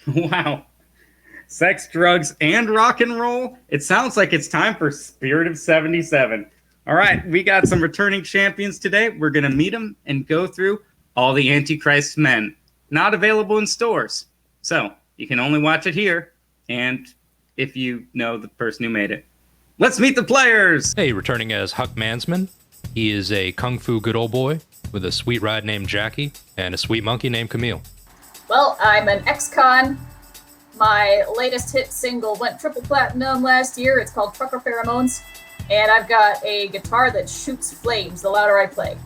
Wow. Sex, drugs, and rock and roll? It sounds like it's time for Spirit of 77. All right, we got some returning champions today. We're going to meet them and go through all the Antichrist men. Not available in stores. So, you can only watch it here, and if you know the person who made it. Let's meet the players! Hey, returning as Huck Mansman. He is a kung fu good old boy with a sweet ride named Jackie and a sweet monkey named Camille. Well, I'm an ex-con. My latest hit single went triple platinum last year. It's called Trucker Pheromones. And I've got a guitar that shoots flames the louder I play.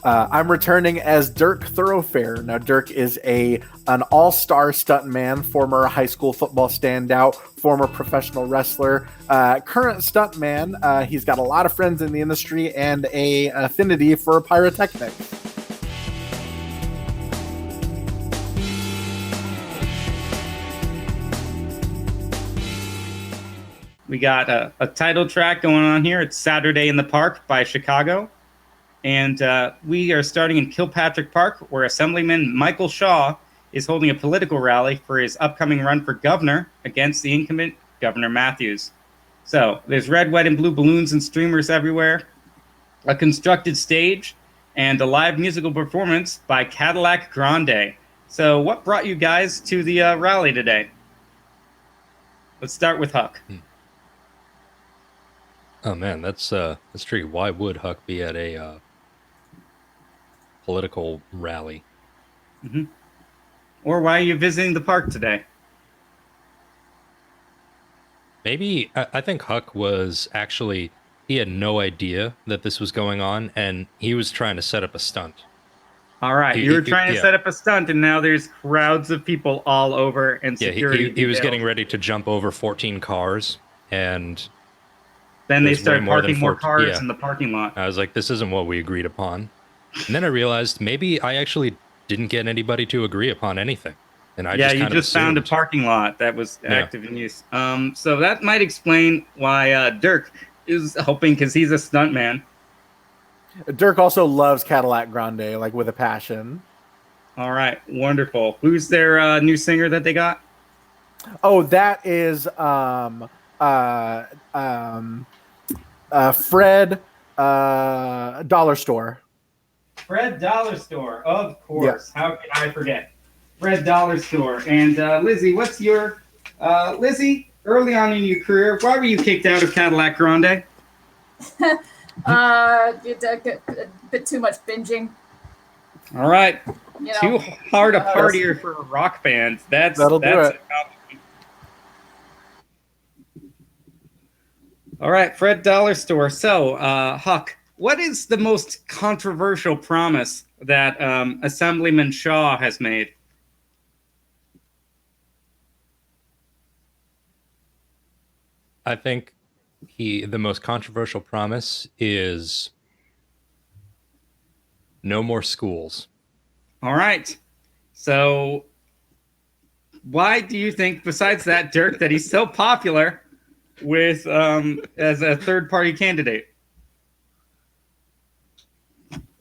I'm returning as Dirk Thoroughfare. Now, Dirk is an all-star stuntman, former high school football standout, former professional wrestler, current stuntman. He's got a lot of friends in the industry and a affinity for pyrotechnics. We got a title track going on here. It's Saturday in the Park by Chicago. And we are starting in Kilpatrick Park, where Assemblyman Michael Shaw is holding a political rally for his upcoming run for governor against the incumbent Governor Matthews. So there's red, white, and blue balloons and streamers everywhere, a constructed stage, and a live musical performance by Cadillac Grande. So what brought you guys to the rally today? Let's start with Huck. Oh man, that's tricky. Why would Huck be at a political rally? Mm-hmm. Or why are you visiting the park today? Maybe, I think Huck was actually, he had no idea that this was going on, and he was trying to set up a stunt. All right, you were trying to set up a stunt, and now there's crowds of people all over, and security. He was getting ready to jump over 14 cars, and then they started parking more cars in the parking lot. I was like, this isn't what we agreed upon. And then I realized maybe I actually didn't get anybody to agree upon anything. And I just kind of found a parking lot that was active in use. So that might explain why Dirk is helping, because he's a stuntman. Dirk also loves Cadillac Grande, like with a passion. All right, wonderful. Who's their new singer that they got? Oh, that is Fred Dollar Store. Fred Dollar Store, of course. Yes. How could I forget? Fred Dollar Store. And Lizzie, what's your... Lizzie, early on in your career, why were you kicked out of Cadillac Grande? A bit too much binging. All right. Too hard a partier for a rock band. That'll do it. All right, Fred Dollar Store. So, Huck, what is the most controversial promise that Assemblyman Shaw has made? I think the most controversial promise is no more schools. All right. So why do you think, besides that, Dirk, that he's so popular with as a third-party candidate?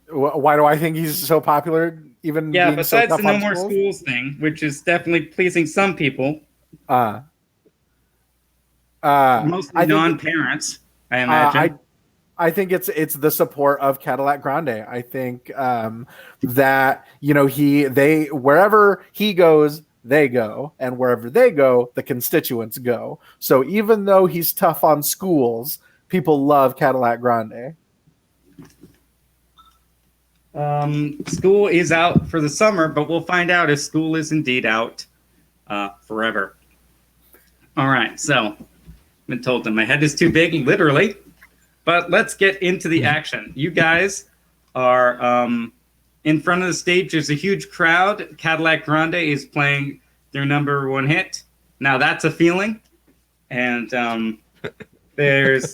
Why do I think he's so popular? Even being besides so the no more schools thing, which is definitely pleasing some people. Mostly non-parents, I imagine. I think it's the support of Cadillac Grande. I think that they wherever he goes, they go, and wherever they go, the constituents go. So even though he's tough on schools, people love Cadillac Grande. School is out for the summer, but we'll find out if school is indeed out forever. All right, so I've been told that my head is too big, literally. But let's get into the action. You guys are in front of the stage. There's a huge crowd. Cadillac Grande is playing their number one hit. Now that's a feeling. And there's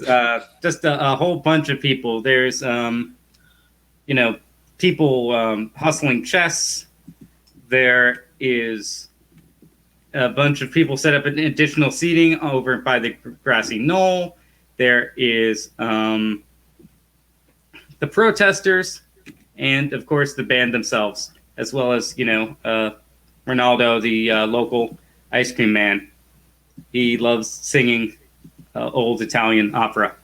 just a whole bunch of people. There's, people hustling chests. There is a bunch of people set up an additional seating over by the grassy knoll. There is the protesters and, of course, the band themselves, as well as, Ronaldo, the local Ice Cream Man. He loves singing old Italian opera.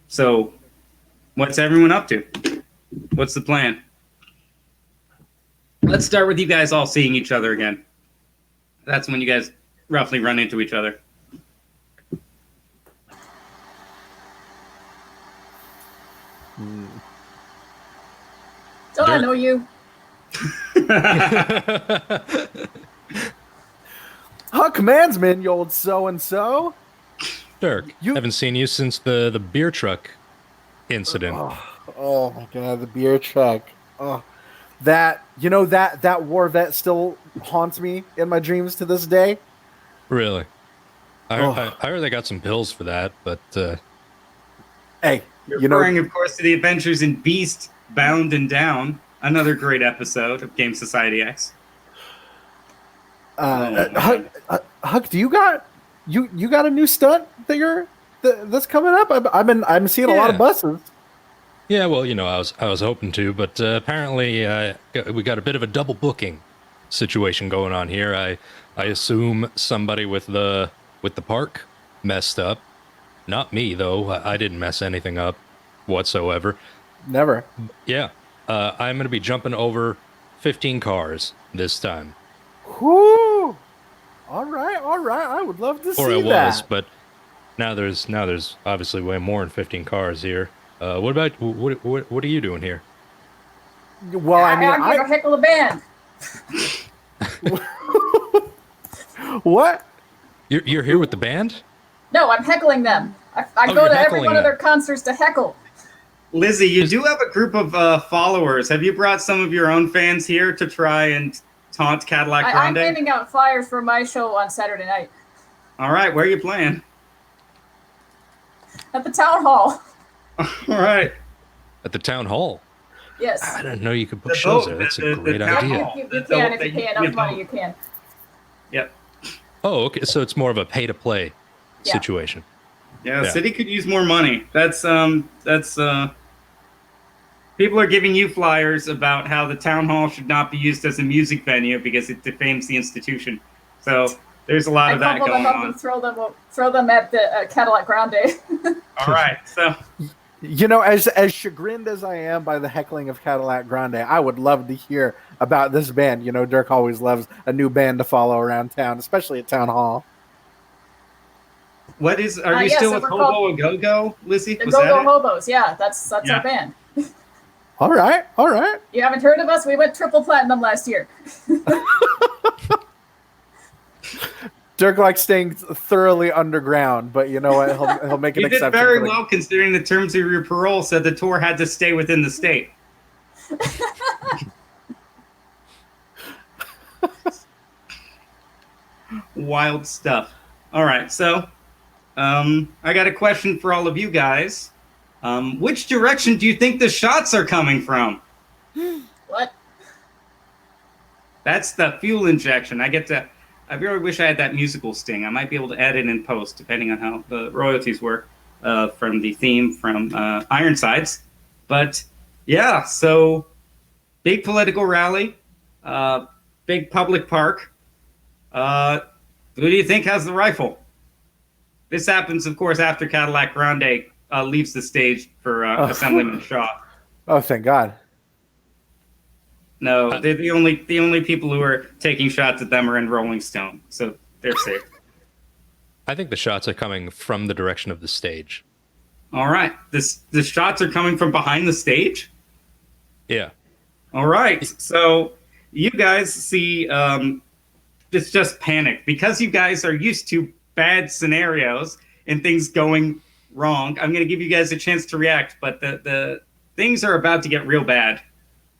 So, what's everyone up to? What's the plan? Let's start with you guys all seeing each other again. That's when you guys roughly run into each other. Don't I know you? Huck Mansman, you old so-and-so. Dirk, haven't seen you since the beer truck incident. Oh my god, the beer truck. Oh, that that Warvet still haunts me in my dreams to this day. Really? I heard they got some pills for that, but hey, You're referring, of course, to the Adventures in Beast, Bound and Down, another great episode of Game Society X. Huck, do you got a new stunt that's coming up? I'm seeing a lot of buses. yeah, well, I was hoping to, but apparently we got a bit of a double booking situation going on here. I assume somebody with the park messed up. Not me though. I didn't mess anything up whatsoever. Never. Yeah. I'm going to be jumping over 15 cars this time. Whoo! All right. I would love to see that. Or I was, but now there's obviously way more than 15 cars here. What are you doing here? Well, I mean, I'm going to heckle a band. What? You're here with the band? No, I'm heckling them. I go to every one of their concerts to heckle. Lizzie, you do have a group of followers. Have you brought some of your own fans here to try and taunt Cadillac Grande? I'm handing out flyers for my show on Saturday night. All right, where are you playing? At the town hall. All right. At the town hall? Yes. I didn't know you could book shows there. That's a great idea. You can if you pay enough money, you can. Yep. Oh, okay. So it's more of a pay-to-play situation. Yeah, the city could use more money. That's people are giving you flyers about how the town hall should not be used as a music venue because it defames the institution. So there's a lot of that going on. And throw them at the Cadillac Grande. All right, so as chagrined as I am by the heckling of Cadillac Grande, I would love to hear about this band. Dirk always loves a new band to follow around town, especially at town hall. Are you still with Hobo a Go-Go, Lizzie? The Go-Go Hobos, yeah, that's our band. All right. You haven't heard of us? We went triple platinum last year. Dirk likes staying thoroughly underground, but you know what? He'll make an exception. You did very well considering the terms of your parole said the tour had to stay within the state. Wild stuff. All right, so I got a question for all of you guys. Which direction do you think the shots are coming from? What? That's the fuel injection. I really wish I had that musical sting. I might be able to add it in post, depending on how the royalties were from the theme from Ironsides. But yeah, so big political rally, big public park. Who do you think has the rifle? This happens, of course, after Cadillac Grande leaves the stage for Assemblyman Shaw. Oh, thank God. No, they're the only people who are taking shots at them are in Rolling Stone, so they're safe. I think the shots are coming from the direction of the stage. All right, the shots are coming from behind the stage. Yeah. All right, so you guys see, it's just panic because you guys are used to bad scenarios and things going wrong. I'm going to give you guys a chance to react, but the things are about to get real bad.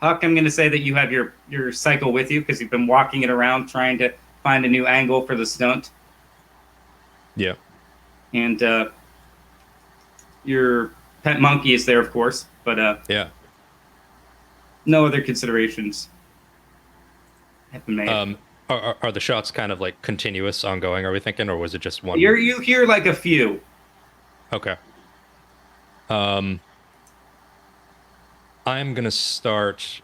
Huck, I'm going to say that you have your cycle with you because you've been walking it around trying to find a new angle for the stunt. Yeah. And your pet monkey is there, of course, but yeah. No other considerations have been made. Are the shots kind of like continuous, ongoing, are we thinking, or was it just one? You hear like a few. Okay. I'm going to start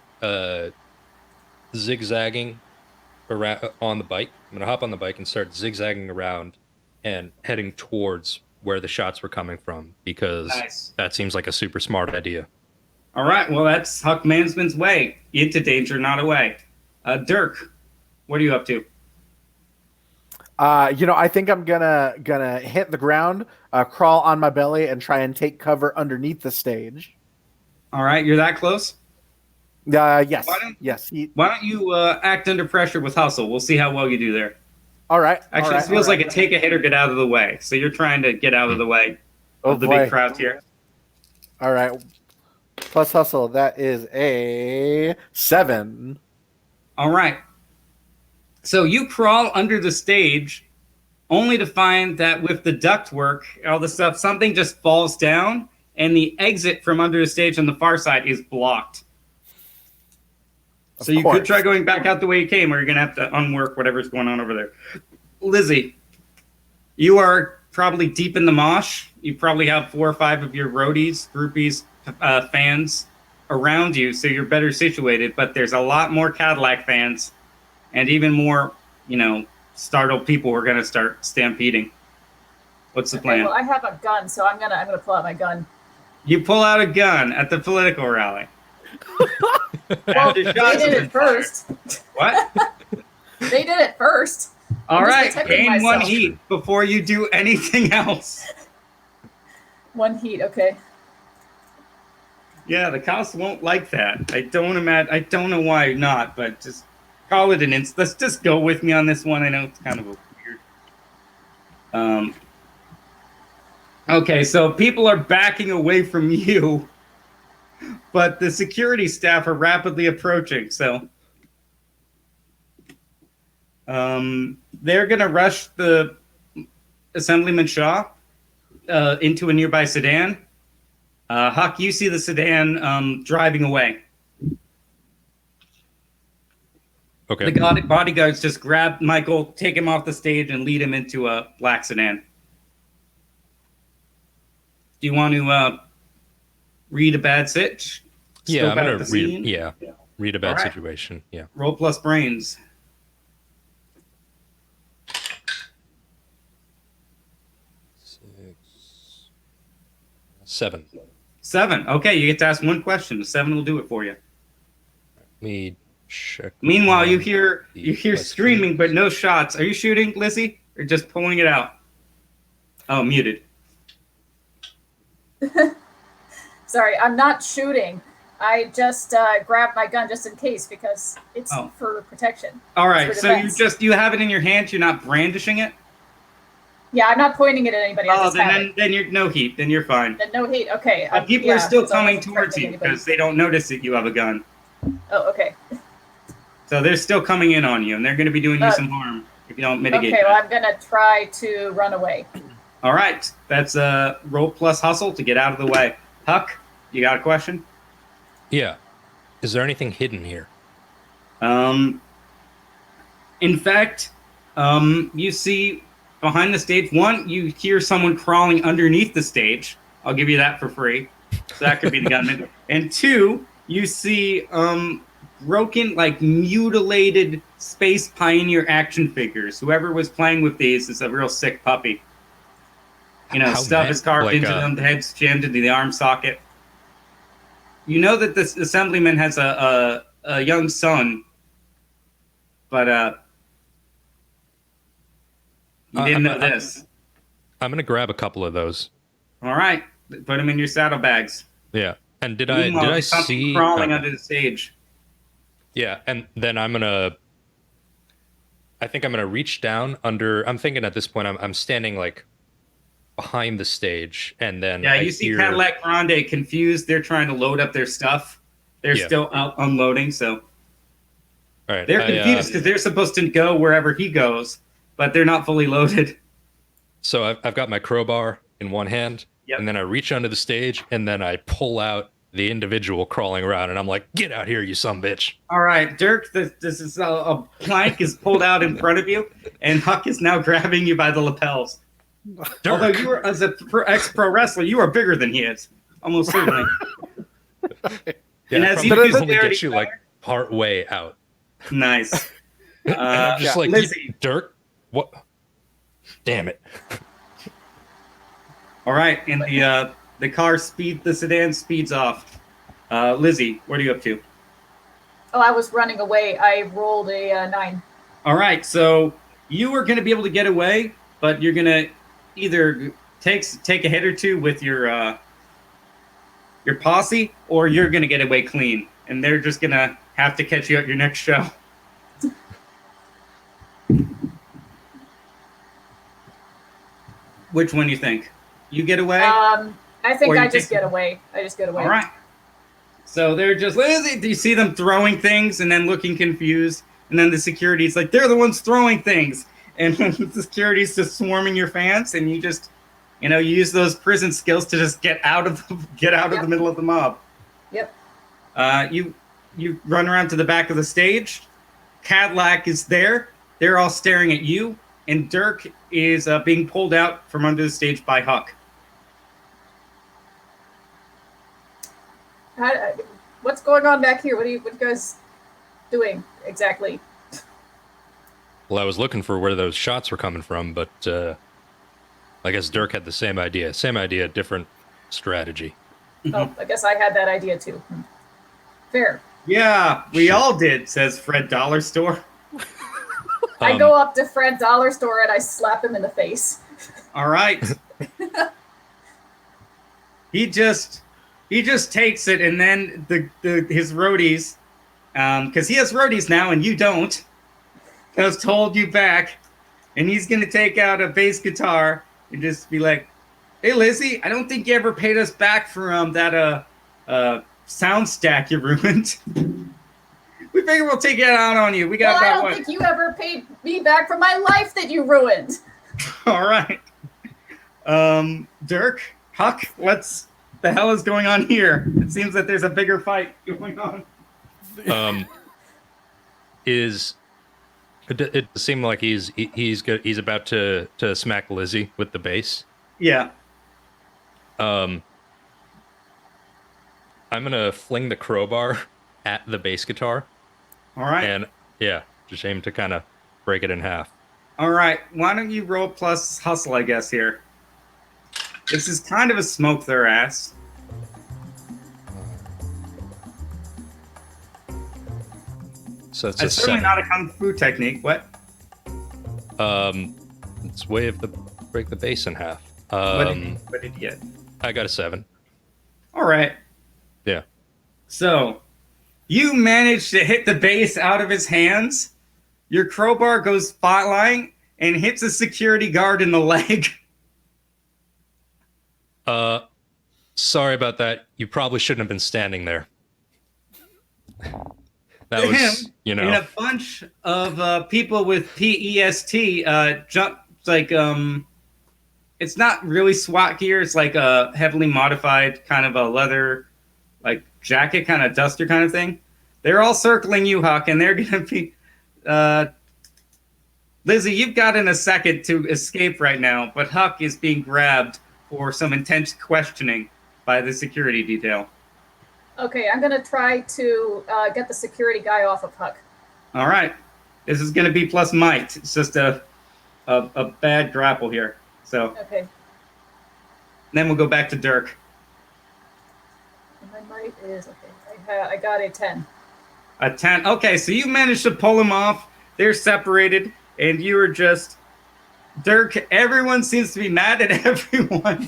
zigzagging around on the bike. I'm gonna hop on the bike and start zigzagging around and heading towards where the shots were coming from because Nice. that seems like a super smart idea. All right. Well, that's Huck Mansman's way. Into danger, not away. Dirk, what are you up to? I think I'm gonna hit the ground, crawl on my belly, and try and take cover underneath the stage. All right. You're that close? Yes. Why Why don't you act under pressure with hustle? We'll see how well you do there. All right. Actually, this feels like a take a hit or get out of the way. So you're trying to get out of the way of the big crowd here. All right. Plus hustle. That is a 7. All right. So you crawl under the stage only to find that with the ductwork, all the stuff, something just falls down and the exit from under the stage on the far side is blocked. So you could try going back out the way you came, or you're going to have to unwork whatever's going on over there. Lizzie, you are probably deep in the mosh. You probably have 4 or 5 of your roadies, groupies, fans around you, so you're better situated. But there's a lot more Cadillac fans and even more, startled people who are going to start stampeding. What's the plan? Well, I have a gun, so I'm gonna pull out my gun. You pull out a gun at the political rally. Well, they did it first. What? They did it first. All right, protecting gain 1 myself. heat before you do anything else. 1 heat, okay. Yeah, the cops won't like that. I don't know why not, but just call it an inst. Let's just go with me on this one. I know it's kind of a weird. Okay, so people are backing away from you, but the security staff are rapidly approaching. So they're going to rush the Assemblyman Shaw into a nearby sedan. Huck, you see the sedan driving away. Okay. The bodyguards just grab Michael, take him off the stage, and lead him into a black sedan. Do you want to read a bad sitch? Yeah, I'm Scope out gonna the read. scene? Yeah, read a bad All right. situation. Yeah. Roll plus brains. 7. 7. Okay, you get to ask one question. The 7 will do it for you. Let me check. Meanwhile, you hear question. screaming, but no shots. Are you shooting, Lizzie, or just pulling it out? Oh, muted. Sorry, I'm not shooting. I just grabbed my gun just in case because it's for protection. All right, for so defense. you have it in your hand. You're not brandishing it. Yeah, I'm not pointing it at anybody. I Oh, just have it. then you're no heat. Then you're fine. Then no heat. Okay. People are still so I coming wasn't towards threatening you anybody. because they don't notice that you have a gun. Oh, okay. So they're still coming in on you, and they're going to be doing you some harm if you don't mitigate. Okay, well, that. I'm gonna try to run away. All right, that's a roll plus hustle to get out of the way. Huck, you got a question? Yeah. Is there anything hidden here? In fact, you see behind the stage, one, you hear someone crawling underneath the stage. I'll give you that for free. So that could be the gunman. And 2, you see broken, mutilated Space Pioneer action figures. Whoever was playing with these is a real sick puppy. Stuff is carved into them, the head's jammed into the arm socket. You know that this assemblyman has a young son, but you didn't know this. I'm gonna grab a couple of those. All right, put them in your saddlebags. Yeah. And did Meanwhile, I something see crawling under the stage? Yeah, and then I think I'm gonna reach down under. I'm thinking at this point I'm standing behind the stage, and then Yeah, you see Cadillac Grande confused. They're trying to load up their stuff. They're still out unloading, so all right, they're confused because they're supposed to go wherever he goes, but they're not fully loaded. So I've got my crowbar in one hand, and then I reach under the stage, and then I pull out the individual crawling around, and I'm like, "Get out here, you sumbitch!" All right, Dirk, this is a plank is pulled out in front of you, and Huck is now grabbing you by the lapels. Dirk. Although you were, as a ex-pro wrestler, you are bigger than he is, almost certainly. Yeah, And as from you the use only clarity get you fire- part way out. Nice. I'm just like, Lizzie. Dirk, what? Damn it. All right, and the sedan speeds off. Lizzie, what are you up to? Oh, I was running away. I rolled a 9. All right, so you are going to be able to get away, but you're going to either take a hit or two with your posse, or you're going to get away clean, and they're just going to have to catch you at your next show. Which one do you think? You get away? I think Or you I just take- get away. I just get away. All right. So they're just, Lizzie, do you see them throwing things and then looking confused? And then the security's like, they're the ones throwing things. And the security's just swarming your fans, and you just, you use those prison skills to just get out of the middle of the mob. Yep. You run around to the back of the stage. Cadillac is there. They're all staring at you. And Dirk is being pulled out from under the stage by Huck. What's going on back here? What are you guys doing exactly? Well, I was looking for where those shots were coming from, but I guess Dirk had the same idea. Same idea, different strategy. Oh, I guess I had that idea too. Fair. Yeah, we all did, says Fred Dollar Store. I go up to Fred Dollar Store and I slap him in the face. All right. He just takes it, and then his roadies, because he has roadies now and you don't, has told you back, and he's gonna take out a bass guitar and just be like, "Hey Lizzie, I don't think you ever paid us back for that sound stack you ruined. We figure we'll take it out on you. We got Well, I that don't one." think you ever paid me back for my life that you ruined. All right. Dirk, Huck, what the hell is going on here? It seems that there's a bigger fight going on. It seemed like he's about to smack Lizzie with the bass. Yeah. I'm gonna fling the crowbar at the bass guitar, All right. and just aim to kind of break it in half. All right. Why don't you roll plus hustle, I guess, here? This is kind of a smoke their ass. So it's a It's certainly 7. not a kung fu technique. What? It's way of the break the bass in half. What did you get? I got a 7. All right. Yeah. So, you managed to hit the bass out of his hands. Your crowbar goes flying and hits a security guard in the leg. Sorry about that. You probably shouldn't have been standing there. That To was, him, and a bunch of people with PEST jump it's not really SWAT gear. It's like a heavily modified kind of a leather, like jacket, kind of duster kind of thing. They're all circling you, Huck, and they're gonna be. Lizzie, you've got in a second to escape right now, but Huck is being grabbed for some intense questioning by the security detail. Okay, I'm gonna try to get the security guy off of Huck. All right, this is gonna be plus might. It's just a bad grapple here. So Okay. then we'll go back to Dirk. And my might is okay. I got a 10. A 10. Okay, so you managed to pull him off. They're separated, and you are just Dirk. Everyone seems to be mad at everyone.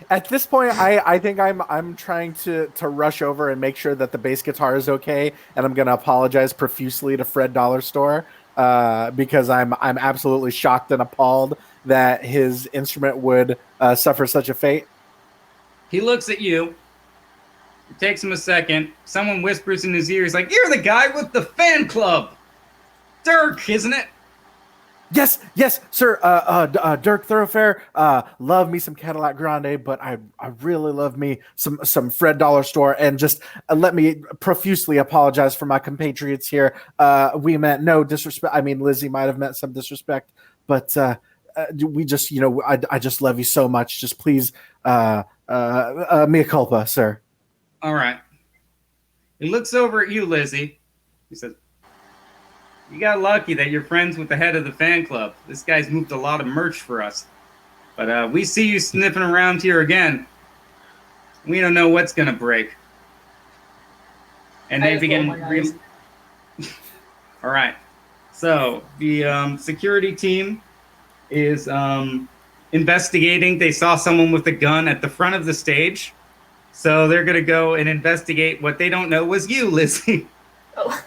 At this point, I think I'm trying to rush over and make sure that the bass guitar is okay, and I'm going to apologize profusely to Fred Dollar Store because I'm absolutely shocked and appalled that his instrument would suffer such a fate. He looks at you. It takes him a second. Someone whispers in his ear. He's like, "You're the guy with the fan club, Dirk, isn't it?" Yes, sir. Dirk Thoroughfare. Love me some Cadillac Grande, but I really love me some Fred Dollar Store. And just let me profusely apologize for my compatriots here. We meant no disrespect. I mean, Lizzie might have meant some disrespect, but we just, I just love you so much. Just please, mea culpa, sir. All right. He looks over at you, Lizzie, He says, "You got lucky that you're friends with the head of the fan club. This guy's moved a lot of merch for us. But we see you sniffing around here again. We don't know what's going to break." And I they just begin... roll my eyes. All right. So the security team is investigating. They saw someone with a gun at the front of the stage. So they're going to go and investigate what they don't know was you, Lizzie. Oh.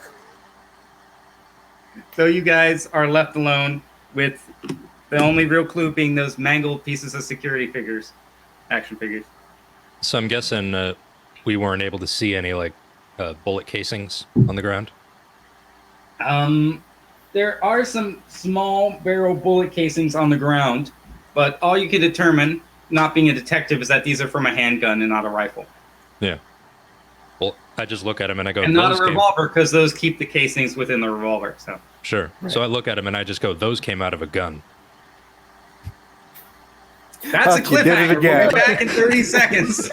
So you guys are left alone with the only real clue being those mangled pieces of security figures, action figures. So I'm guessing we weren't able to see any like bullet casings on the ground. There are some small barrel bullet casings on the ground, but all you can determine, not being a detective, is that these are from a handgun and not a rifle. Yeah. Well, I just look at him and I go, And not a "Those came-" revolver, because those keep the casings within the revolver. So Sure. Right. So I look at him and I just go, "Those came out of a gun." that's a Fuck, you did it cliffhanger. We'll again. be back in 30 seconds.